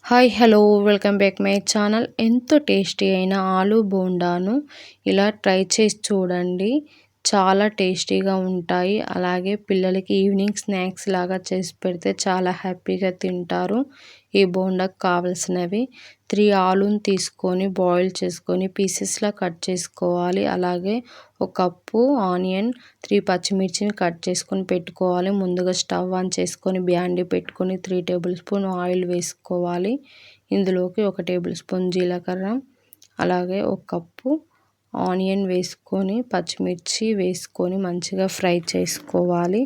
Hi hello welcome back my channel. ఎంతో tasty అయిన ఆలు బోండాను ఇలా ట్రై చేసి చూడండి. చాలా టేస్టీగా ఉంటాయి. అలాగే పిల్లలకి ఈవినింగ్ స్నాక్స్ లాగా చేసి పెడితే చాలా హ్యాపీగా తింటారు. ఈ బోండాకు కావాల్సినవి 3 ఆలుని తీసుకొని బాయిల్ చేసుకొని పీసెస్లా కట్ చేసుకోవాలి. అలాగే ఒక కప్పు ఆనియన్, 3 పచ్చిమిర్చిని కట్ చేసుకొని పెట్టుకోవాలి. ముందుగా స్టవ్ ఆన్ చేసుకొని బ్యాండీ పెట్టుకొని 3 టేబుల్ స్పూన్ ఆయిల్ వేసుకోవాలి. ఇందులోకి 1 టేబుల్ స్పూన్ జీలకర్ర, అలాగే ఒక కప్పు ఆనియన్ వేసుకొని పచ్చిమిర్చి వేసుకొని మంచిగా ఫ్రై చేసుకోవాలి.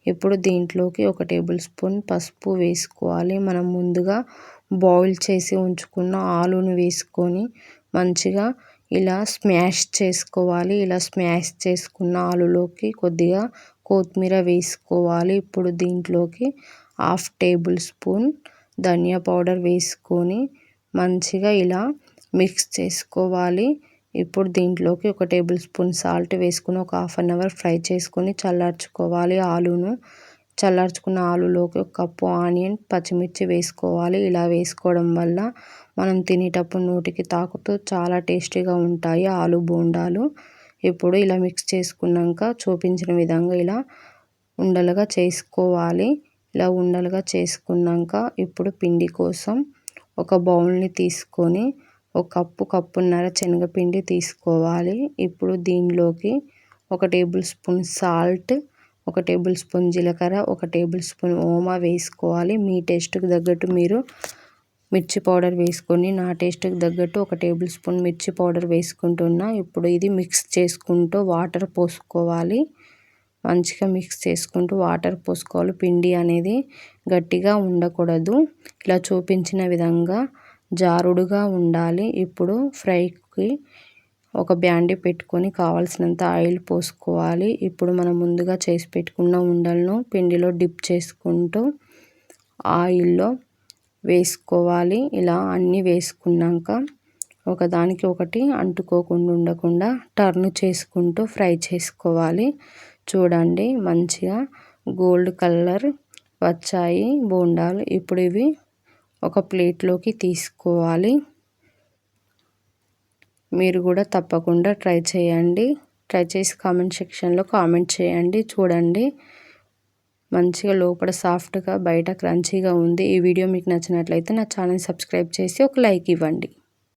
ఇప్పుడు దీంట్లోకి 1 టేబుల్ స్పూన్ పసుపు వేసుకోవాలి. మనం ముందుగా బాయిల్ చేసి ఉంచుకున్న ఆలుని వేసుకొని మంచిగా ఇలా స్మాష్ చేసుకోవాలి. ఇలా స్మాష్ చేసుకున్న ఆలులోకి కొద్దిగా కొత్తిమీర వేసుకోవాలి. ఇప్పుడు దీంట్లోకి 1/2 టేబుల్ స్పూన్ ధనియా పౌడర్ వేసుకొని మంచిగా ఇలా మిక్స్ చేసుకోవాలి. ఇప్పుడు దీంట్లోకి 1 టేబుల్ స్పూన్ సాల్ట్ వేసుకొని ఒక హాఫ్ అన్ అవర్ ఫ్రై చేసుకొని చల్లార్చుకోవాలి. చల్లార్చుకున్న ఆలులోకి 1 కప్పు ఆనియన్, పచ్చిమిర్చి వేసుకోవాలి. ఇలా వేసుకోవడం వల్ల మనం తినేటప్పుడు నోటికి తాకుతూ చాలా టేస్టీగా ఉంటాయి ఆలు బోండాలు. ఇప్పుడు ఇలా మిక్స్ చేసుకున్నాక చూపించిన విధంగా ఇలా ఉండలుగా చేసుకోవాలి. ఇలా ఉండలుగా చేసుకున్నాక ఇప్పుడు పిండి కోసం ఒక బౌల్ని తీసుకొని ఒక కప్పున్నర శనగపిండి తీసుకోవాలి. ఇప్పుడు దీనిలోకి 1 table spoon salt, 1 table spoon జీలకర్ర, 1 టేబుల్ స్పూన్ ఓమా వేసుకోవాలి. మీ టేస్ట్కి తగ్గట్టు మీరు మిర్చి పౌడర్ వేసుకొని, నా టేస్ట్కి తగ్గట్టు 1 టేబుల్ స్పూన్ మిర్చి పౌడర్ వేసుకుంటున్నా. ఇప్పుడు ఇది మిక్స్ చేసుకుంటూ వాటర్ పోసుకోవాలి. మంచిగా మిక్స్ చేసుకుంటూ వాటర్ పోసుకోవాలి. పిండి అనేది గట్టిగా ఉండకూడదు. ఇలా చూపించిన విధంగా జారుడుగా ఉండాలి. ఇప్పుడు ఫ్రైకి ఒక బ్యాండీ పెట్టుకొని కావాల్సినంత ఆయిల్ పోసుకోవాలి. ఇప్పుడు మనం ముందుగా చేసి పెట్టుకున్న ఉండలను పిండిలో డిప్ చేసుకుంటూ ఆయిల్లో వేసుకోవాలి. ఇలా అన్నీ వేసుకున్నాక ఒకదానికి ఒకటి అంటుకోకుండా ఉండకుండా టర్న్ చేసుకుంటూ ఫ్రై చేసుకోవాలి. చూడండి మంచిగా గోల్డ్ కలర్ వచ్చాయి బోండాలు. ఇప్పుడు ఇవి ఒక ప్లేట్లోకి తీసుకోవాలి. మీరు కూడా తప్పకుండా ట్రై చేయండి. ట్రై చేసి కామెంట్ సెక్షన్లో కామెంట్ చేయండి. చూడండి మంచిగా లోపల సాఫ్ట్గా బయట క్రంచీగా ఉంది. ఈ వీడియో మీకు నచ్చినట్లయితే నా ఛానల్ సబ్స్క్రైబ్ చేసి ఒక లైక్ ఇవ్వండి.